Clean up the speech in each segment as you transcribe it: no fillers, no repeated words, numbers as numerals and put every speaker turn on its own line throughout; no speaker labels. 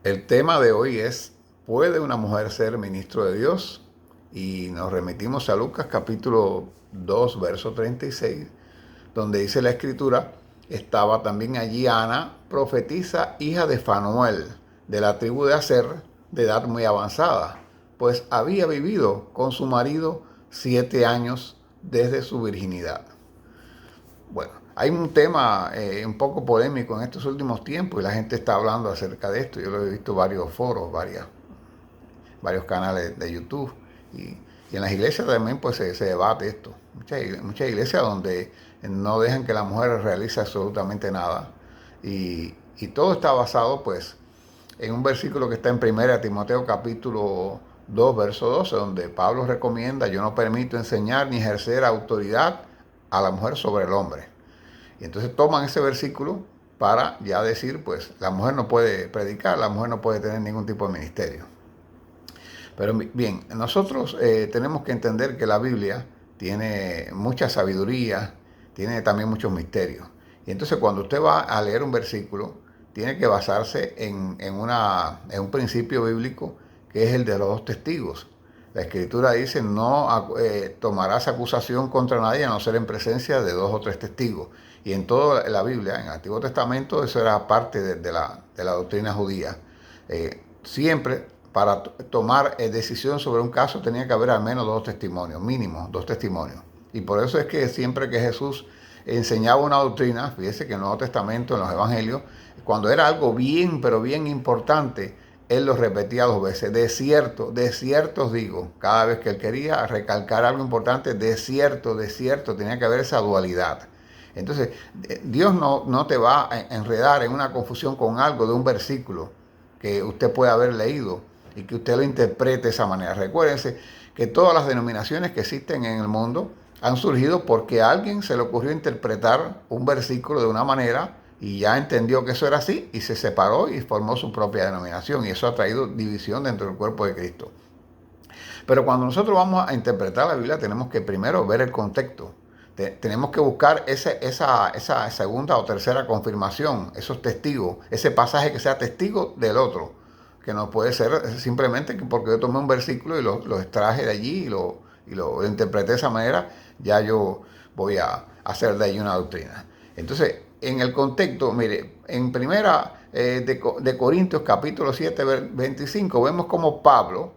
El tema de hoy es, ¿puede una mujer ser ministro de Dios? Y nos remitimos a Lucas capítulo 2, verso 36, donde dice la escritura, estaba también allí Ana, profetisa, hija de Fanuel, de la tribu de Aser, de edad muy avanzada, pues había vivido con su marido 7 años desde su virginidad. Bueno, hay un tema un poco polémico en estos últimos tiempos y la gente está hablando acerca de esto. Yo lo he visto en varios foros, varios canales de YouTube y en las iglesias también pues se debate esto. Muchas iglesias donde no dejan que la mujer realice absolutamente nada y todo está basado pues en un versículo que está en 1 Timoteo capítulo 2 verso 12 donde Pablo recomienda: yo no permito enseñar ni ejercer autoridad a la mujer sobre el hombre. Y entonces toman ese versículo para ya decir, pues la mujer no puede predicar, la mujer no puede tener ningún tipo de ministerio. Pero bien, nosotros tenemos que entender que la Biblia tiene mucha sabiduría, tiene también muchos misterios. Y entonces cuando usted va a leer un versículo, tiene que basarse en un principio bíblico que es el de los dos testigos. La escritura dice, no tomarás acusación contra nadie a no ser en presencia de dos o tres testigos. Y en toda la Biblia, en el Antiguo Testamento, eso era parte de la doctrina judía. Siempre para tomar decisión sobre un caso tenía que haber al menos dos testimonios, mínimo dos testimonios. Y por eso es que siempre que Jesús enseñaba una doctrina, fíjese que en el Nuevo Testamento, en los Evangelios, cuando era algo bien, pero bien importante, él lo repetía 2 veces. De cierto os digo, cada vez que él quería recalcar algo importante, de cierto, tenía que haber esa dualidad. Entonces, Dios no te va a enredar en una confusión con algo de un versículo que usted puede haber leído y que usted lo interprete de esa manera. Recuérdense que todas las denominaciones que existen en el mundo han surgido porque a alguien se le ocurrió interpretar un versículo de una manera y ya entendió que eso era así y se separó y formó su propia denominación, y eso ha traído división dentro del cuerpo de Cristo. Pero cuando nosotros vamos a interpretar la Biblia tenemos que primero ver el contexto. Tenemos que buscar esa segunda o tercera confirmación, esos testigos, ese pasaje que sea testigo del otro, que no puede ser simplemente porque yo tomé un versículo y lo extraje de allí y lo interpreté de esa manera, ya yo voy a hacer de allí una doctrina. Entonces, en el contexto, mire, en primera de Corintios capítulo 7, 25, vemos como Pablo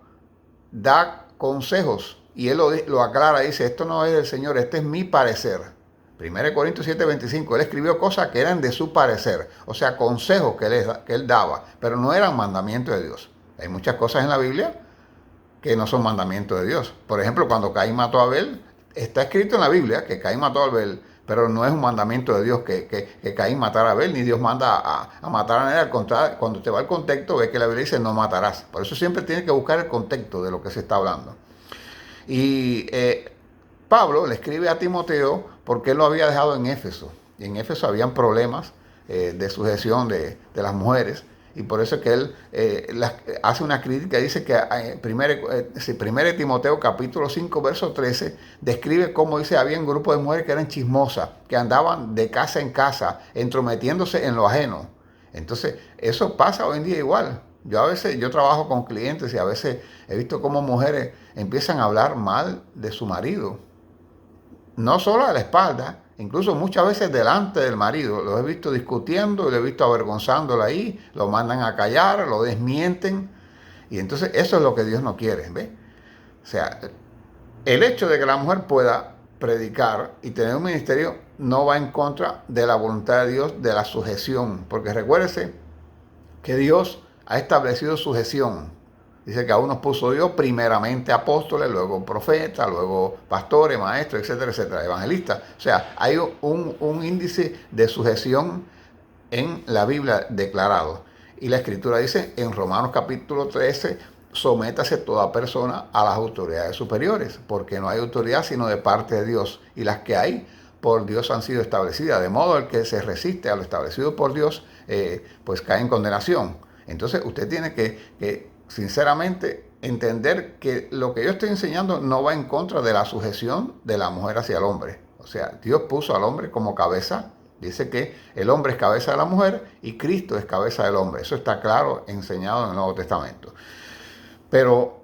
da consejos y él lo aclara, dice, esto no es del Señor, este es mi parecer. 1 Corintios 7:25, él escribió cosas que eran de su parecer, o sea, consejos que él daba, pero no eran mandamientos de Dios. Hay muchas cosas en la Biblia que no son mandamientos de Dios. Por ejemplo, cuando Caín mató a Abel, está escrito en la Biblia que Caín mató a Abel, pero no es un mandamiento de Dios que Caín matara a Abel, ni Dios manda a matar a nadie. Al contrario, cuando te va al contexto, ves que la Biblia dice no matarás. Por eso siempre tienes que buscar el contexto de lo que se está hablando. Y Pablo le escribe a Timoteo porque él lo había dejado en Éfeso. Y en Éfeso habían problemas de sujeción de las mujeres. Y por eso es que él hace una crítica, dice que 1 Timoteo capítulo 5, verso 13, describe cómo dice, había un grupo de mujeres que eran chismosas, que andaban de casa en casa, entrometiéndose en lo ajeno. Entonces, eso pasa hoy en día igual. Yo trabajo con clientes y a veces he visto cómo mujeres empiezan a hablar mal de su marido. No solo a la espalda, incluso muchas veces delante del marido. Lo he visto discutiendo y lo he visto avergonzándolo ahí, lo mandan a callar, lo desmienten. Y entonces eso es lo que Dios no quiere, ¿ve? O sea, el hecho de que la mujer pueda predicar y tener un ministerio no va en contra de la voluntad de Dios, de la sujeción. Porque recuérdese que Dios ha establecido sujeción. Dice que a unos puso Dios primeramente apóstoles, luego profetas, luego pastores, maestros, etcétera, etcétera, evangelistas. O sea, hay un índice de sujeción en la Biblia declarado. Y la Escritura dice en Romanos capítulo 13, sométase toda persona a las autoridades superiores, porque no hay autoridad sino de parte de Dios. Y las que hay por Dios han sido establecidas. De modo el que se resiste a lo establecido por Dios, pues cae en condenación. Entonces usted tiene que sinceramente entender que lo que yo estoy enseñando no va en contra de la sujeción de la mujer hacia el hombre. O sea, Dios puso al hombre como cabeza Dice que el hombre es cabeza de la mujer y Cristo es cabeza del hombre. Eso está claro enseñado en el Nuevo Testamento. Pero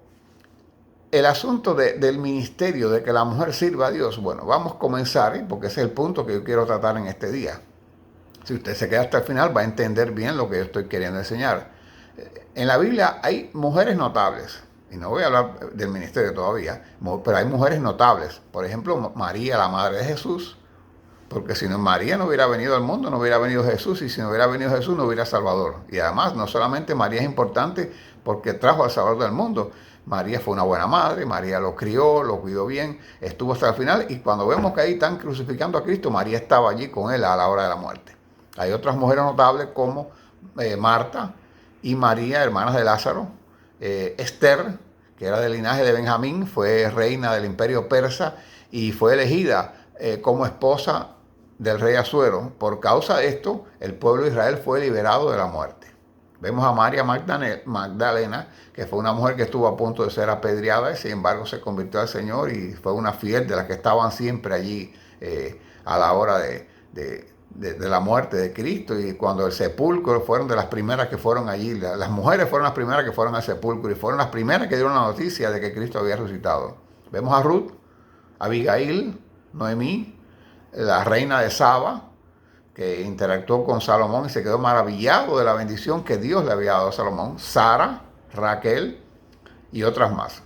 el asunto del ministerio, de que la mujer sirva a Dios, bueno, vamos a comenzar, porque ese es el punto que yo quiero tratar en este día. Si usted se queda hasta el final va a entender bien lo que yo estoy queriendo enseñar. En la Biblia hay mujeres notables, y no voy a hablar del ministerio todavía, pero hay mujeres notables. Por ejemplo, María, la madre de Jesús, porque si no María no hubiera venido al mundo, no hubiera venido Jesús, y si no hubiera venido Jesús, no hubiera Salvador. Y además, no solamente María es importante porque trajo al Salvador del mundo, María fue una buena madre, María lo crió, lo cuidó bien, estuvo hasta el final, y cuando vemos que ahí están crucificando a Cristo, María estaba allí con él a la hora de la muerte. Hay otras mujeres notables como Marta y María, hermanas de Lázaro, Esther, que era del linaje de Benjamín, fue reina del imperio persa y fue elegida como esposa del rey Asuero. Por causa de esto, el pueblo de Israel fue liberado de la muerte. Vemos a María Magdalena, que fue una mujer que estuvo a punto de ser apedreada y sin embargo se convirtió al Señor y fue una fiel de las que estaban siempre allí a la hora de la muerte de Cristo. Y cuando el sepulcro, fueron de las primeras que fueron allí, las mujeres fueron las primeras que fueron al sepulcro y fueron las primeras que dieron la noticia de que Cristo había resucitado. Vemos a Ruth, Abigail, Noemí, la reina de Saba, que interactuó con Salomón y se quedó maravillado de la bendición que Dios le había dado a Salomón, Sara, Raquel y otras más.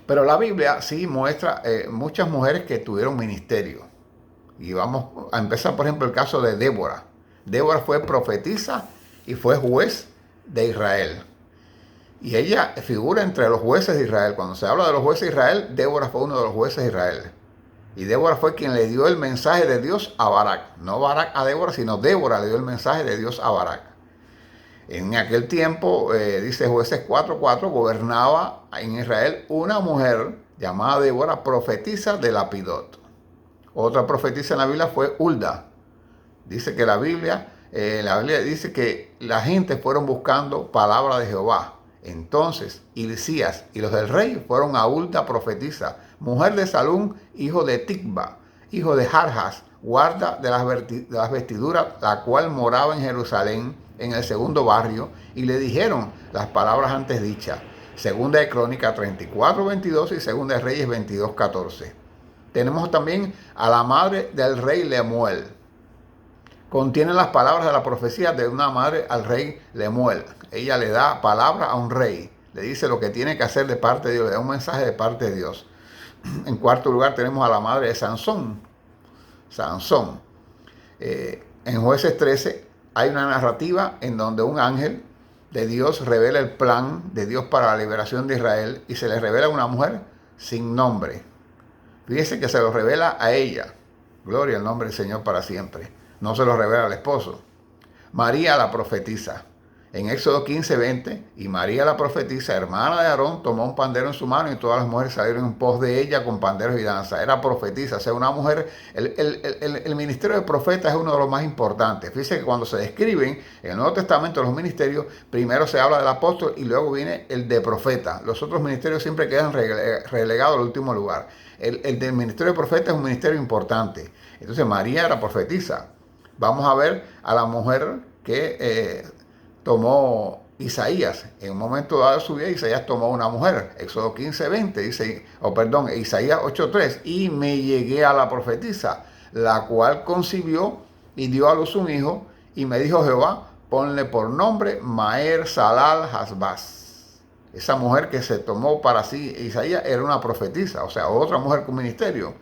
Pero la Biblia sí muestra muchas mujeres que tuvieron ministerio. Y vamos a empezar, por ejemplo, el caso de Débora. Débora fue profetisa y fue juez de Israel. Y ella figura entre los jueces de Israel. Cuando se habla de los jueces de Israel, Débora fue uno de los jueces de Israel. Y Débora fue quien le dio el mensaje de Dios a Barak. No Barak a Débora, sino Débora le dio el mensaje de Dios a Barak. En aquel tiempo, dice Jueces 4:4, gobernaba en Israel una mujer llamada Débora, profetisa de Lapidot. Otra profetisa en la Biblia fue Hulda. Dice que la Biblia dice que la gente fueron buscando palabra de Jehová. Entonces, Hilcías y los del rey fueron a Hulda profetisa, mujer de Salún, hijo de Ticba, hijo de Jarjas, guarda de las vestiduras, la cual moraba en Jerusalén, en el segundo barrio, y le dijeron las palabras antes dichas. Segunda de Crónica 34:22 y Segunda de Reyes 22:14. Tenemos también a la madre del rey Lemuel. Contiene las palabras de la profecía de una madre al rey Lemuel. Ella le da palabra a un rey, le dice lo que tiene que hacer de parte de Dios, le da un mensaje de parte de Dios. En cuarto lugar tenemos a la madre de Sansón. En Jueces 13 hay una narrativa en donde un ángel de Dios revela el plan de Dios para la liberación de Israel y se le revela a una mujer sin nombre. Fíjese que se lo revela a ella. Gloria al nombre del Señor para siempre. No se lo revela al esposo. María la profetisa. En Éxodo 15:20, y María la profetisa, hermana de Aarón, tomó un pandero en su mano y todas las mujeres salieron en pos de ella con panderos y danza. Era profetisa, o sea, una mujer. El ministerio de profeta es uno de los más importantes. Fíjese que cuando se describen en el Nuevo Testamento los ministerios, primero se habla del apóstol y luego viene el de profeta. Los otros ministerios siempre quedan relegados al último lugar. El del ministerio de profeta es un ministerio importante. Entonces María era profetisa. Vamos a ver a la mujer que tomó Isaías. En un momento dado de su vida, Isaías tomó una mujer. Éxodo 15:20 dice, Isaías 8:3, y me llegué a la profetisa, la cual concibió y dio a luz un hijo, y me dijo Jehová, ponle por nombre Maher Salal Hasbaz. Esa mujer que se tomó para sí Isaías era una profetisa, o sea, otra mujer con ministerio.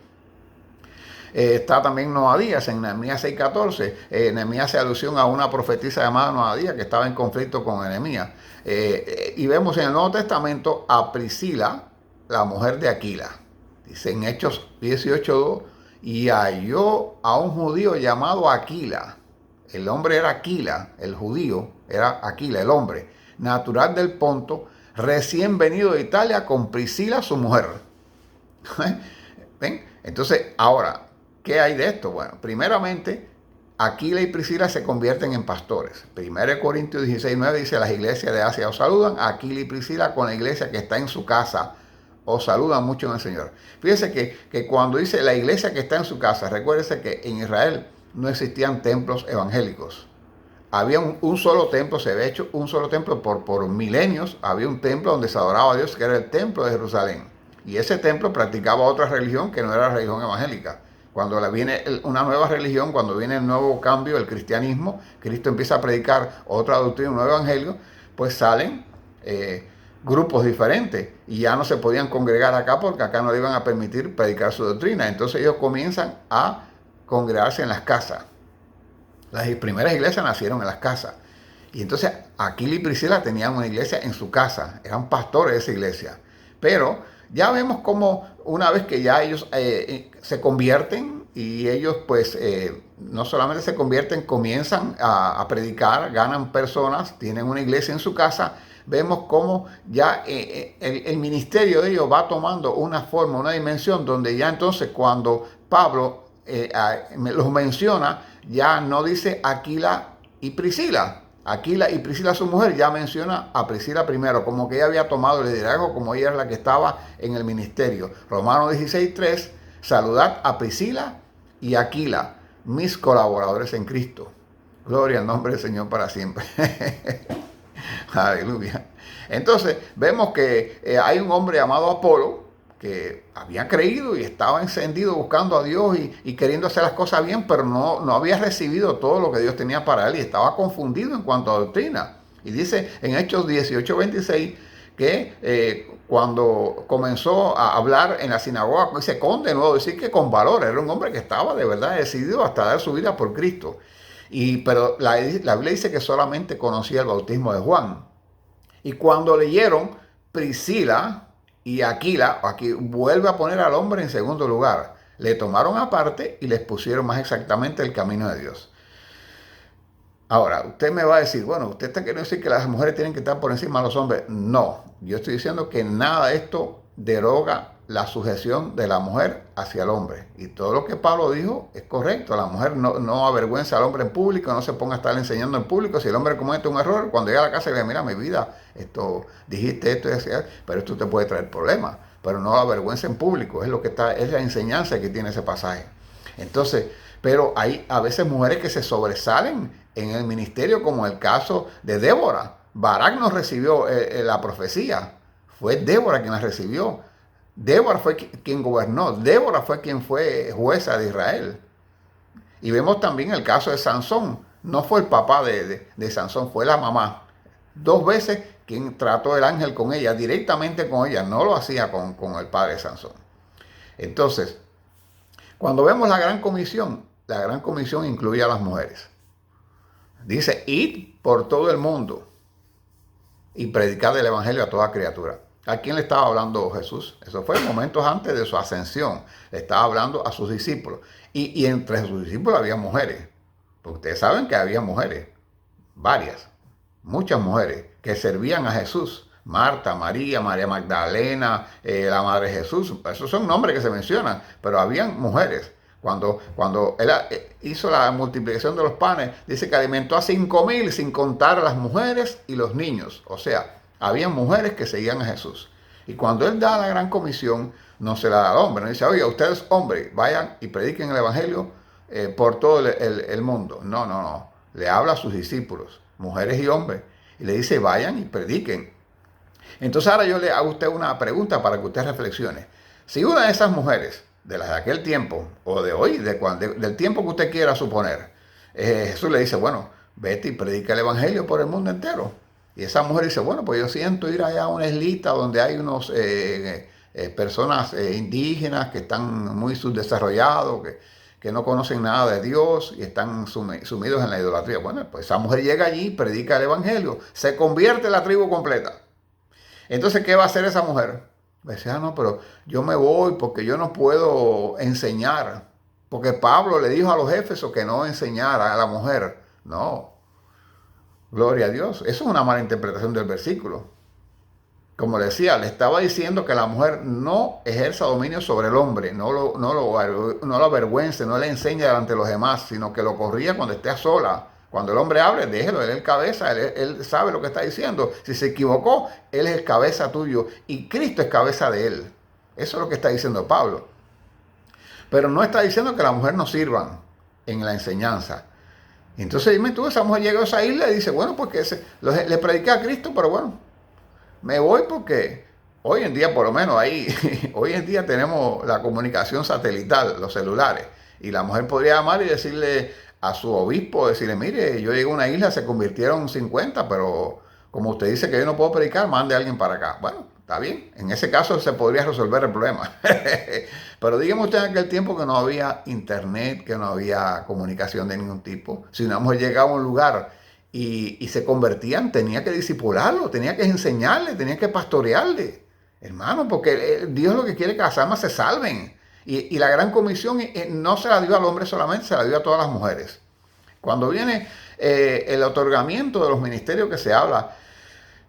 Está también Noadías en Nehemías 6:14. Nehemías hace alusión a una profetisa llamada Noadías que estaba en conflicto con Nehemías. Y vemos en el Nuevo Testamento a Priscila, la mujer de Aquila. Dice en Hechos 18:2, y halló a un judío llamado Aquila. El hombre era Aquila, el judío era Aquila, el hombre, natural del Ponto, recién venido de Italia con Priscila, su mujer. ¿Ven? Entonces, ahora, ¿qué hay de esto? Bueno, primeramente, Aquila y Priscila se convierten en pastores. 1 Corintios 16:9 dice, las iglesias de Asia os saludan. Aquila y Priscila con la iglesia que está en su casa os saludan mucho en el Señor. Fíjese que cuando dice la iglesia que está en su casa, recuérdese que en Israel no existían templos evangélicos. Había un solo templo, se había hecho un solo templo por milenios. Había un templo donde se adoraba a Dios, que era el templo de Jerusalén. Y ese templo practicaba otra religión que no era la religión evangélica. Cuando viene una nueva religión, cuando viene el nuevo cambio, el cristianismo, Cristo empieza a predicar otra doctrina, un nuevo evangelio, pues salen grupos diferentes y ya no se podían congregar acá porque acá no le iban a permitir predicar su doctrina. Entonces ellos comienzan a congregarse en las casas. Las primeras iglesias nacieron en las casas. Y entonces Aquila y Priscila tenían una iglesia en su casa, eran pastores de esa iglesia. Pero ya vemos cómo una vez que ya ellos se convierten y ellos pues no solamente se convierten, comienzan a predicar, ganan personas, tienen una iglesia en su casa, vemos cómo ya el ministerio de ellos va tomando una forma, una dimensión donde ya entonces cuando Pablo los menciona, ya no dice Aquila y Priscila. Aquila y Priscila, su mujer, ya menciona a Priscila primero, como que ella había tomado el liderazgo, como ella era la que estaba en el ministerio. Romanos 16:3, saludad a Priscila y Aquila, mis colaboradores en Cristo. Gloria al nombre del Señor para siempre. Aleluya. Entonces, vemos que hay un hombre llamado Apolo, que había creído y estaba encendido buscando a Dios y queriendo hacer las cosas bien, pero no había recibido todo lo que Dios tenía para él y estaba confundido en cuanto a doctrina. Y dice en Hechos 18:26 que cuando comenzó a hablar en la sinagoga, dice con de nuevo, decir que con valor, era un hombre que estaba de verdad decidido hasta dar su vida por Cristo. Pero la Biblia dice que solamente conocía el bautismo de Juan. Y cuando leyeron Priscila y Aquila, aquí vuelve a poner al hombre en segundo lugar. Le tomaron aparte y les pusieron más exactamente el camino de Dios. Ahora, usted me va a decir, bueno, usted está queriendo decir que las mujeres tienen que estar por encima de los hombres. No, yo estoy diciendo que nada de esto deroga la sujeción de la mujer hacia el hombre. Y todo lo que Pablo dijo es correcto. La mujer no avergüenza al hombre en público, no se ponga a estar enseñando en público. Si el hombre comete un error, cuando llega a la casa y dice, mira mi vida, dijiste esto y así, pero esto te puede traer problemas. Pero no la vergüenza en público, es la enseñanza que tiene ese pasaje. Entonces, pero hay a veces mujeres que se sobresalen en el ministerio, como el caso de Débora. Barak no recibió la profecía, fue Débora quien la recibió. Débora fue quien gobernó, Débora fue quien fue jueza de Israel. Y vemos también el caso de Sansón, no fue el papá de Sansón, fue la mamá. 2 veces quien trató el ángel con ella, directamente con ella, no lo hacía con el padre de Sansón. Entonces, cuando vemos la Gran Comisión incluye a las mujeres. Dice, id por todo el mundo y predicad el evangelio a toda criatura. ¿A quién le estaba hablando Jesús? Eso fue momentos antes de su ascensión. Le estaba hablando a sus discípulos. Y entre sus discípulos había mujeres. Porque ustedes saben que había mujeres, varias, muchas mujeres que servían a Jesús. Marta, María Magdalena, la Madre de Jesús. Esos son nombres que se mencionan, pero habían mujeres. Cuando él hizo la multiplicación de los panes, dice que alimentó a 5,000 sin contar a las mujeres y los niños. O sea, había mujeres que seguían a Jesús. Y cuando él da la gran comisión, no se la da al hombre. No dice, oye, ustedes hombres, vayan y prediquen el evangelio por todo el mundo. No. Le habla a sus discípulos, mujeres y hombres. Y le dice, vayan y prediquen. Entonces ahora yo le hago a usted una pregunta para que usted reflexione. Si una de esas mujeres, de las de aquel tiempo, o de hoy, del tiempo que usted quiera suponer, Jesús le dice, bueno, vete y predica el evangelio por el mundo entero. Y esa mujer dice, bueno, pues yo siento ir allá a una islita donde hay unos personas indígenas que están muy subdesarrollados, que no conocen nada de Dios y están sumidos en la idolatría. Bueno, pues esa mujer llega allí, predica el evangelio, se convierte en la tribu completa. Entonces, ¿qué va a hacer esa mujer? Decía, no, pero yo me voy porque yo no puedo enseñar. Porque Pablo le dijo a los éfesos que no enseñara a la mujer. No. Gloria a Dios. Eso es una mala interpretación del versículo. Como le decía, le estaba diciendo que la mujer no ejerza dominio sobre el hombre, no lo avergüence, no le enseñe delante de los demás, sino que lo corría cuando esté a sola. Cuando el hombre hable, déjelo, él es el cabeza, él sabe lo que está diciendo. Si se equivocó, él es el cabeza tuyo y Cristo es cabeza de él. Eso es lo que está diciendo Pablo. Pero no está diciendo que las mujeres no sirvan. en la enseñanza. Entonces dime tú, esa mujer llega a esa isla y dice, bueno, pues le prediqué a Cristo, pero bueno, me voy porque hoy en día, por lo menos ahí, hoy en día tenemos la comunicación satelital, los celulares, y la mujer podría llamar y decirle a su obispo, decirle, mire, yo llegué a una isla, se convirtieron 50, pero como usted dice que yo no puedo predicar, mande a alguien para acá. Bueno, está bien, en ese caso se podría resolver el problema. Pero dígame usted en aquel tiempo que no había internet, que no había comunicación de ningún tipo. Si una mujer llegaba a un lugar y se convertían, tenía que disipularlo, tenía que enseñarle, tenía que pastorearle, hermano, porque Dios lo que quiere es que las almas se salven. Y la gran comisión no se la dio al hombre solamente, se la dio a todas las mujeres. Cuando viene el otorgamiento de los ministerios que se habla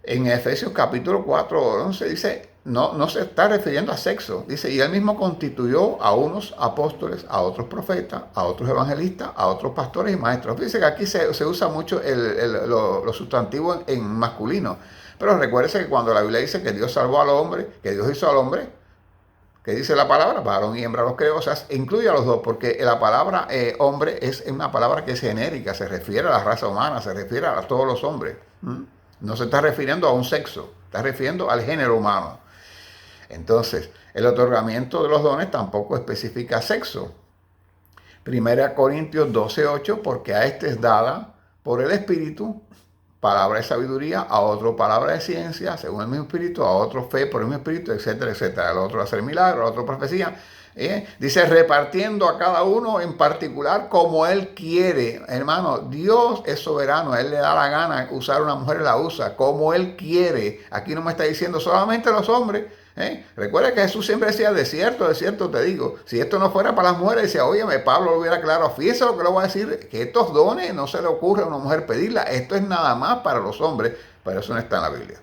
en Efesios capítulo 4, 11, dice, no se está refiriendo a sexo, dice, y él mismo constituyó a unos apóstoles, a otros profetas, a otros evangelistas, a otros pastores y maestros. Dice que aquí se usa mucho los sustantivos en masculino, pero recuérdese que cuando la Biblia dice que Dios salvó al hombre, que Dios hizo al hombre, que dice la palabra, varón y hembra los creó, o sea, incluye a los dos, porque la palabra hombre es una palabra que es genérica, se refiere a la raza humana, se refiere a todos los hombres. No se está refiriendo a un sexo, está refiriendo al género humano. Entonces, el otorgamiento de los dones tampoco especifica sexo. 1 Corintios 12:8, porque a este es dada por el Espíritu palabra de sabiduría, a otro palabra de ciencia, según el mismo Espíritu, a otro fe por el mismo Espíritu, etcétera, etcétera. Al otro hacer milagros, al otro profecía. Dice, repartiendo a cada uno en particular como Él quiere. Hermano, Dios es soberano, a Él le da la gana usar una mujer, la usa como Él quiere. Aquí no me está diciendo solamente los hombres. Recuerda que Jesús siempre decía, de cierto te digo, si esto no fuera para las mujeres, decía, óyeme, Pablo lo hubiera claro, fíjese lo que le voy a decir, que estos dones no se le ocurre a una mujer pedirla, esto es nada más para los hombres, pero eso no está en la Biblia.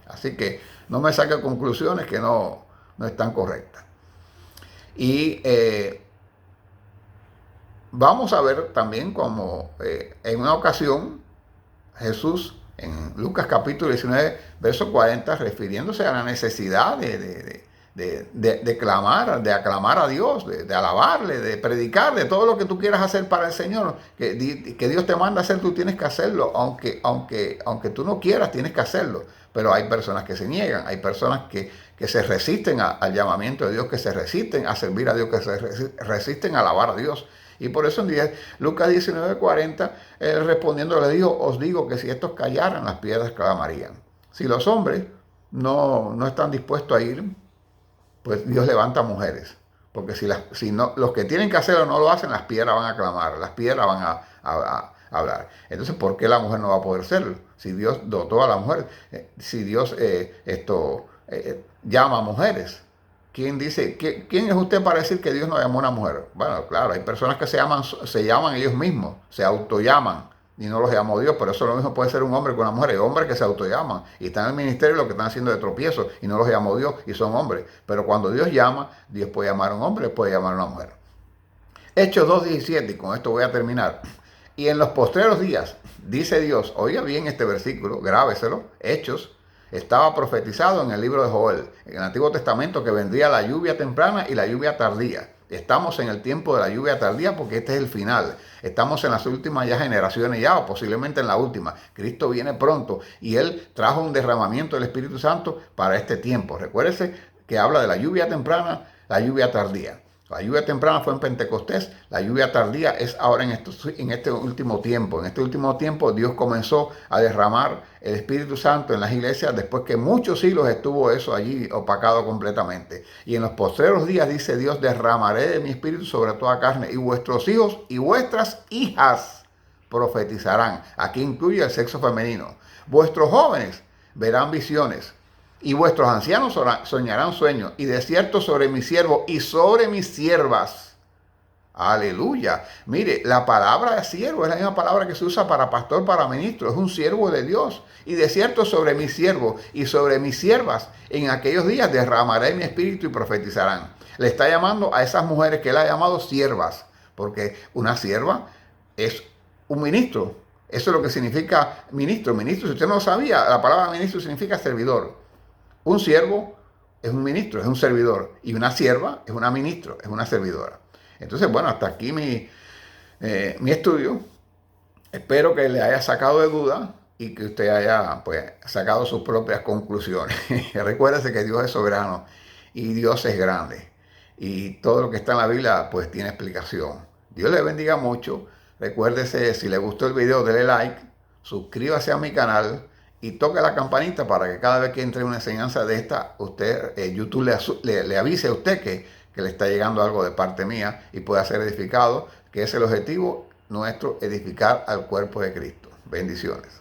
Así que no me saque conclusiones que no están correctas. Y vamos a ver también como en una ocasión Jesús en Lucas capítulo 19, verso 40, refiriéndose a la necesidad de clamar, de aclamar a Dios, de alabarle, de predicar, de todo lo que tú quieras hacer para el Señor, que Dios te manda a hacer, tú tienes que hacerlo, aunque tú no quieras, tienes que hacerlo. Pero hay personas que se niegan, hay personas que se resisten al llamamiento de Dios, que se resisten a servir a Dios, que se resisten a alabar a Dios. Y por eso en Lucas 19:40, él respondiendo le dijo, os digo que si estos callaran, las piedras clamarían. Si los hombres no están dispuestos a ir, pues Dios levanta mujeres. Porque si no, los que tienen que hacerlo no lo hacen, las piedras van a clamar, las piedras van a hablar. Entonces, ¿por qué la mujer no va a poder hacerlo? Si Dios dotó a la mujer, si Dios llama a mujeres. ¿Quién es usted para decir que Dios no llamó a una mujer? Bueno, claro, hay personas que se llaman ellos mismos, se autollaman y no los llamó Dios, pero eso lo mismo puede ser un hombre que una mujer. Hay hombres que se autollaman y están en el ministerio lo que están haciendo de tropiezo y no los llamó Dios y son hombres. Pero cuando Dios llama, Dios puede llamar a un hombre, puede llamar a una mujer. Hechos 2:17, y con esto voy a terminar. Y en los postreros días, dice Dios, oiga bien este versículo, grábeselo, Hechos, estaba profetizado en el libro de Joel, en el Antiguo Testamento, que vendría la lluvia temprana y la lluvia tardía. Estamos en el tiempo de la lluvia tardía porque este es el final. Estamos en las últimas ya generaciones ya, o posiblemente en la última. Cristo viene pronto y Él trajo un derramamiento del Espíritu Santo para este tiempo. Recuérdese que habla de la lluvia temprana, la lluvia tardía. La lluvia temprana fue en Pentecostés, la lluvia tardía es ahora en este último tiempo. En este último tiempo Dios comenzó a derramar el Espíritu Santo en las iglesias después que muchos siglos estuvo eso allí opacado completamente. Y en los postreros días, dice Dios, derramaré de mi Espíritu sobre toda carne y vuestros hijos y vuestras hijas profetizarán. Aquí incluye el sexo femenino. Vuestros jóvenes verán visiones. Y vuestros ancianos soñarán sueños, y de cierto sobre mi siervo y sobre mis siervas. Aleluya. Mire, la palabra de siervo es la misma palabra que se usa para pastor, para ministro. Es un siervo de Dios. Y de cierto sobre mi siervo y sobre mis siervas, en aquellos días derramaré mi espíritu y profetizarán. Le está llamando a esas mujeres que él ha llamado siervas, porque una sierva es un ministro. Eso es lo que significa ministro. Ministro, si usted no lo sabía, la palabra ministro significa servidor. Un siervo es un ministro, es un servidor. Y una sierva es una ministro, es una servidora. Entonces, bueno, hasta aquí mi mi estudio. Espero que le haya sacado de duda y que usted haya pues, sacado sus propias conclusiones. Recuérdese que Dios es soberano y Dios es grande. Y todo lo que está en la Biblia pues tiene explicación. Dios le bendiga mucho. Recuérdese, si le gustó el video, dele like, suscríbase a mi canal y toque la campanita para que cada vez que entre una enseñanza de esta, usted, YouTube le avise a usted que le está llegando algo de parte mía y pueda ser edificado, que es el objetivo nuestro, edificar al cuerpo de Cristo. Bendiciones.